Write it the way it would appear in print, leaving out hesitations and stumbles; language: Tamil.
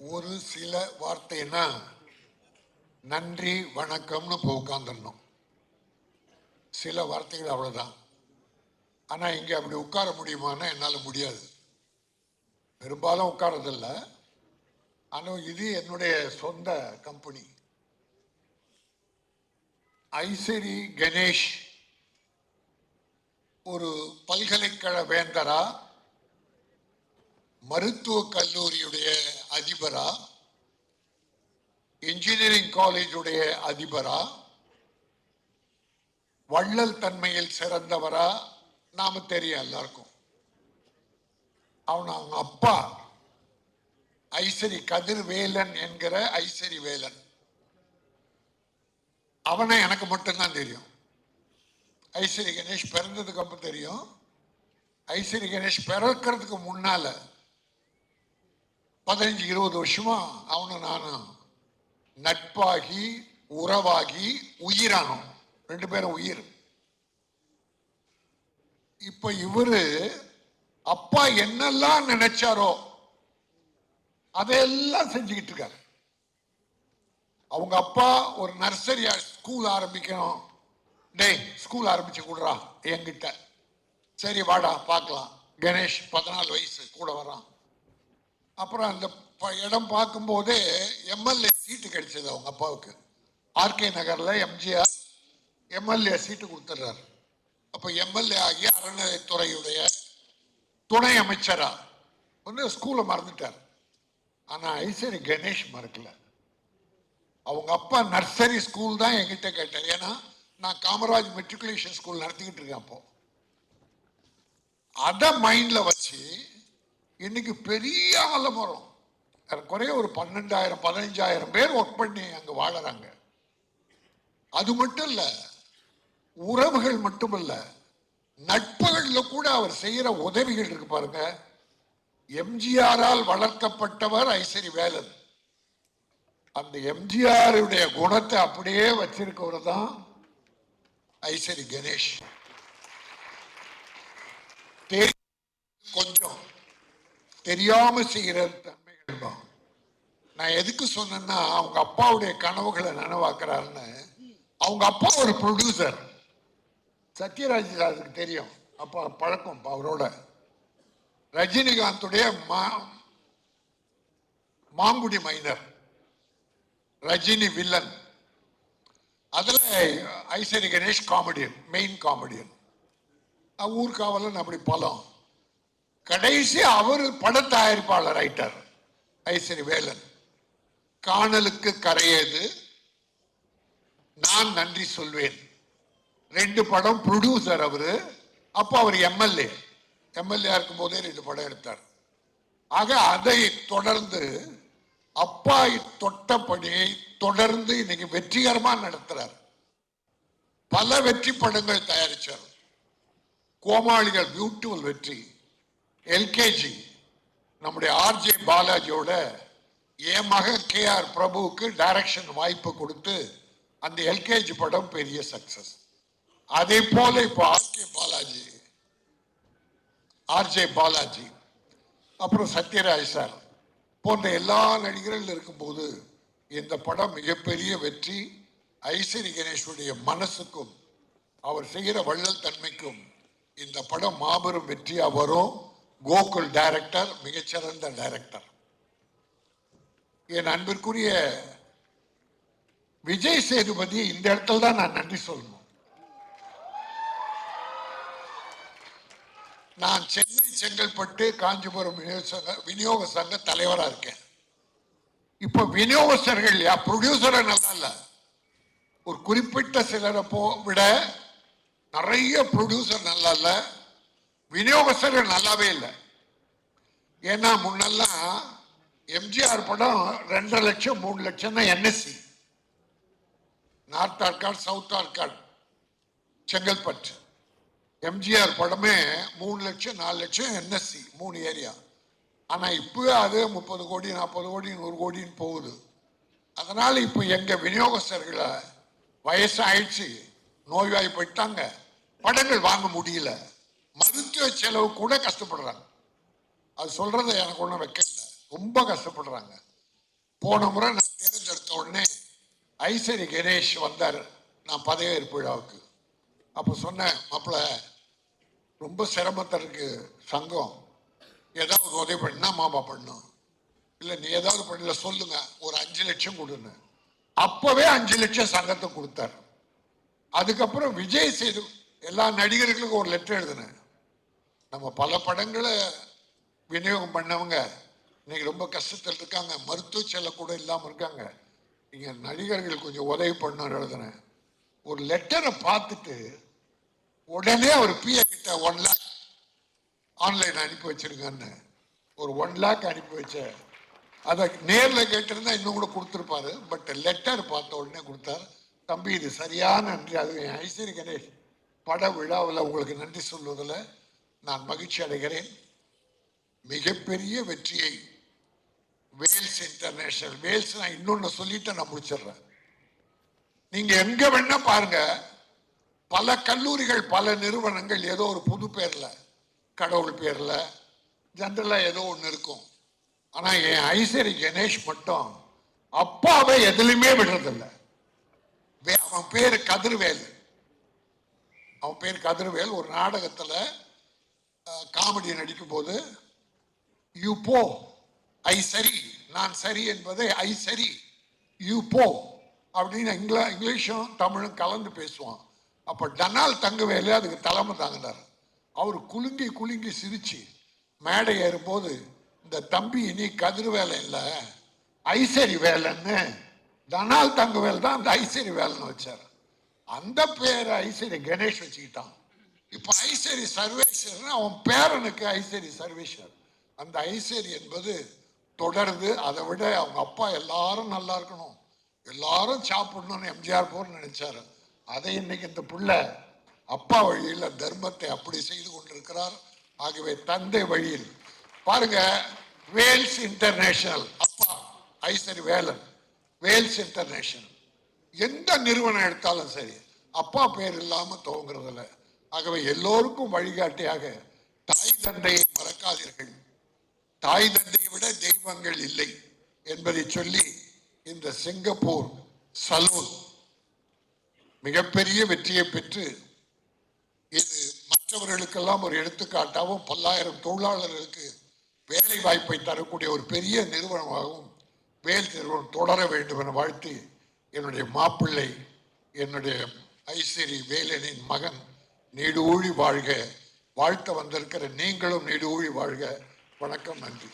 ஒரு சில வார்த்தைன்னா நன்றி வணக்கம்னு உட்காந்துடணும். சில வார்த்தைகள் அவ்வளவுதான். ஆனா இங்க அப்படி உட்கார முடியுமான்னா என்னால முடியாது. பெரும்பாலும் உட்காரதில்லை. ஆனா இது என்னுடைய சொந்த கம்பெனி. ஐசரி கணேஷ் ஒரு பல்கலைக்கழக வேந்தரா, மருத்துவக் கல்லூரியுடைய அதிபரா, இன்ஜினியரிங் காலேஜுடைய அதிபரா, வள்ளல் தன்மையில் சிறந்தவரா நாம தெரியும் எல்லாருக்கும். அவங்க அப்பா ஐசரி கதிர்வேலன் என்கிற ஐசரி வேலன். அவனை எனக்கு மட்டும்தான் தெரியும். ஐசரி கணேஷ் பிறந்ததுக்கு அப்புறம் தெரியும். ஐசரி கணேஷ் பிறக்கிறதுக்கு முன்னால 15-20 வருஷமா அவனும் நானும் நட்பாகி உறவாகி உயிரானோம். 2 பேரும் உயிர். இப்ப இவரு அப்பா என்னெல்லாம் நினைச்சாரோ அதையெல்லாம் செஞ்சுக்கிட்டு இருக்காரு. அவங்க அப்பா ஒரு நர்சரி ஸ்கூல் ஆரம்பிக்கணும், டேய் ஸ்கூல் ஆரம்பிச்சு கொடுறா என்கிட்ட. சரி வாடா பார்க்கலாம். கணேஷ் 14 வயசு கூட வரான். அப்புறம் அந்த இடம் பார்க்கும்போதே எம்எல்ஏ சீட்டு கிடைச்சது அவங்க அப்பாவுக்கு. ஆர்கே நகர்ல எம்ஜிஆர் எம்எல்ஏ சீட்டு கொடுத்துறாரு. அப்ப எம்எல்ஏ ஆகி அறநிலையத்துறையுடைய துணை அமைச்சரா வந்து ஸ்கூலை மறந்துட்டார். ஆனா ஐசரி கணேஷ் மறக்கல. அவங்க அப்பா நர்சரி ஸ்கூல் தான் என்கிட்ட கேட்டார். ஏன்னா நான் காமராஜ் மெட்ரிகுலேஷன் ஸ்கூல் நடத்திக்கிட்டு இருக்கேன். அப்போ அதை மைண்ட்ல வச்சு இன்னைக்கு பெரிய ஆலமரம் குறைய ஒரு 12,000-15,000 பேர் ஒர்க் பண்ணி அங்க வாழறாங்க. அது மட்டும் இல்ல, உறவுகள் மட்டுமல்ல, நட்புகள்ல கூட அவர் செய்யற உதவிகள் இருக்கு பாருங்க. எம்ஜிஆரால் வளர்க்கப்பட்டவர் ஐசரி வேலன். அந்த எம்ஜிஆருடைய குணத்தை அப்படியே வச்சிருக்கவர் தான் ஐசரி கணேஷ். கொஞ்சம் தெரியாம செய்கிற தன்மைகள் தான். நான் எதுக்கு சொன்னேன்னா, அவங்க அப்பாவுடைய கனவுகளை நனவாக்குறாருன்னு. அவங்க அப்பா ஒரு ப்ரொடியூசர். சத்யராஜ் அதுக்கு தெரியும், அப்பா பழக்கம் அவரோட. ரஜினிகாந்துடைய மாங்குடி மைனர், ரஜினி வில்லன். அதுல Ishari Ganesh comedian, main comedian. Oorkavalan, அப்படி பலம். கடைசி அவர் பட தயாரிப்பாளர் ரைட்டர் ஐசரி வேலன். காணலுக்கு கரையேது, நான் நன்றி சொல்வேன், 2 படம் ப்ரொடியூசர் அவரு. அப்ப அவர் எம்எல்ஏ இருக்கும் போதே 2 படம் எடுத்தார். ஆக அதை தொடர்ந்து அப்பா தொட்ட பணியை தொடர்ந்து இன்னைக்கு வெற்றிகரமா நடத்துறார். பல வெற்றி படங்கள் தயாரிச்சார். கோமாளிகள் பியூட்டிஃபுல் வெற்றி. எல்கேஜி நம்முடைய ஆர்ஜே பாலாஜியோட என் மகன் KR பிரபுவுக்கு டைரக்ஷன் வாய்ப்பு கொடுத்து அந்த எல்கேஜி படம் பெரிய சக்சஸ். அதே போல இப்போ ஆர்ஜே பாலாஜி, அப்புறம் சத்யராஜ் சார் போன்ற எல்லா நடிகர்கள் இருக்கும்போது இந்த படம் மிகப்பெரிய வெற்றி. ஐசரி கணேஷுடைய மனசுக்கும் அவர் செய்கிற வள்ளல் தன்மைக்கும் இந்த படம் மாபெரும் வெற்றியா வரும். கோகுல் டைரக்டர், மிகச்சிறந்த டைரக்டர். என் அன்பிற்குரிய விஜய் சேதுபதி இந்த இடத்துல தான் நான் நன்றி சொல்லணும். நான் சென்னை, செங்கல்பட்டு, காஞ்சிபுரம் விநியோக சங்க தலைவரா இருக்கேன். இப்ப விநியோகஸ்தர்கள் ப்ரொடியூசரை நல்லா இல்ல, ஒரு குறிப்பிட்ட சிலரை விட நிறைய ப்ரொடியூசர் நல்லா இல்ல, விநியோகஸ்தர்கள் நல்லாவே இல்லை. ஏன்னா முன்னெல்லாம் எம்ஜிஆர் படம் 2.5 லட்சம் 3 லட்சம் தான் NSC. North Arcot, south Arcot, Chengalpattu. MGR படமே 3 லட்சம் 4 லட்சம் என்எஸ்சி, 3 ஏரியா. ஆனா இப்ப அது 30 கோடி 40 கோடி 100 கோடின்னு போகுது. அதனால இப்ப எங்க விநியோகஸ்தர்களை வயசு ஆயிடுச்சு, நோய்வாய்ப்பட்டாங்க, படங்கள் வாங்க முடியல, மருத்துவ செலவு கூட கஷ்டப்படுறாங்க. அது சொல்றதை எனக்கு ஒன்றும் வைக்கல, ரொம்ப கஷ்டப்படுறாங்க. போன முறை நான் தேர்ந்தெடுத்த உடனே ஐசரி கணேஷ் வந்தார் நான் பதவியேற்பு விழாவுக்கு. அப்போ சொன்னேன், மாப்பிள்ள ரொம்ப சிரமத்தில் இருக்கு சங்கம், ஏதாவது உதவி பண்ணா மாமா பண்ணும். இல்லை நீ ஏதாவது பண்ணல சொல்லுங்க, ஒரு 5 லட்சம் கொடுன்னு. அப்பவே 5 லட்சம் சங்கத்தை கொடுத்தார். அதுக்கப்புறம் விஜய் சேது எல்லா நடிகர்களுக்கும் ஒரு லெட்டர் எழுதினேன். நம்ம பல படங்களை விநியோகம் பண்ணவங்க இன்னைக்கு ரொம்ப கஷ்டத்தில் இருக்காங்க, மருத்துவ செல்ல கூட இல்லாம இருக்காங்க, நீங்க நடிகர்கள் கொஞ்சம் உதவி பண்ண எழுதினேன். ஒரு லெட்டரை பார்த்துட்டு உடனே ஒரு பிஏ கிட்ட 1 லேக் ஆன்லைன் அனுப்பி வச்சிருக்கேன்னு ஒரு 1 லேக் அனுப்பி வச்சேன். அதை நேரில் கேட்டிருந்தா இன்னும் கூட கொடுத்துருப்பாரு. பட் லெட்டர் பார்த்த உடனே கொடுத்தாரு. தம்பி இது சரியான நன்றி. அது ஐஸ்வரி கணேஷ் பட விழாவில் உங்களுக்கு நன்றி சொல்வதில் நான் மகிழ்ச்சி அடைகிறேன். மிகப்பெரிய வெற்றியை வேல்ஸ் இன்டர்நேஷனல், வேல்ஸ் நான் இன்னொன்னு சொல்லிட்டு நான் முடிச்சிடுறேன். நீங்க எங்க வேணா பாருங்க, பல கல்லூரிகள் பல நிறுவனங்கள் ஏதோ ஒரு புது பேர்ல, கடவுள் பேர்ல, ஜெனரலா ஏதோ ஒன்று இருக்கும். ஆனா என் ஐசரி கணேஷ் மட்டும் அப்பாவை எதுலையுமே விடுறதில்லை. அவன் பேரு கதிர்வேல். அவன் பேர் கதிர்வேல். ஒரு நாடகத்துல காமெடி நடிக்கும் போது யூ போ ஐ சரி, நான் சரி என்பதை ஐ சரி யூ போ அப்படின்னு இங்கிலீஷும் தமிழும் கலந்து பேசுவான். அப்ப டனால் தங்கவேலு அதுக்கு தலைமை தாங்கினார். அவர் குலுங்கி குலுங்கி சிரிச்சு மேடை ஏறும்போது, இந்த தம்பி இனி கதிர்வேலை இல்லை ஐசரி வேலைன்னு டனால் தங்கவேல் தான் அந்த ஐசரி வேலைன்னு வச்சார். அந்த பேரை ஐசரி கணேஷ் வச்சுக்கிட்டான். இப்ப ஐசரி சர்வேஸ்வர் அவன் பேரனுக்கு ஐசரி சர்வேஸ்வர். அந்த ஐசரி என்பது தொடருது. அதை விட அவங்க அப்பா எல்லாரும் நல்லா இருக்கணும், எல்லாரும் சாப்பிடணும்னு எம்ஜிஆர் போர் நினைச்சாரு. அதை இன்னைக்கு இந்த புள்ள அப்பா வழியில் தர்மத்தை அப்படி செய்து கொண்டிருக்கிறார். ஆகவே தந்தை வழியில் பாருங்க, வேல்ஸ் இன்டர்நேஷனல் அப்பா ஐசரி வேலன், வேல்ஸ் இன்டர்நேஷனல் எந்த நிறுவனம் எடுத்தாலும் சரி அப்பா பேர் இல்லாம துவங்குறதில்ல. ஆகவே எல்லோருக்கும் வழிகாட்டியாக தாய் தந்தையை மறக்காதீர்கள், தாய் தந்தையை விட தெய்வங்கள் இல்லை என்பதை சொல்லி இந்த சிங்கப்பூர் சலூன் மிகப்பெரிய வெற்றியை பெற்று இது மற்றவர்களுக்கெல்லாம் ஒரு எடுத்துக்காட்டாகவும் பல்லாயிரம் தொழிலாளர்களுக்கு வேலை வாய்ப்பை தரக்கூடிய ஒரு பெரிய நிறுவனமாகவும் வேல் நிறுவனம் தொடர வேண்டும் என வாழ்த்தி என்னுடைய மாப்பிள்ளை என்னுடைய ஐசரி வேலனின் மகன் நீடூழி வாழ்க, வாழ்த்த வந்திருக்கிற நீங்களும் நீடூழி வாழ்க. வணக்கம், நன்றி.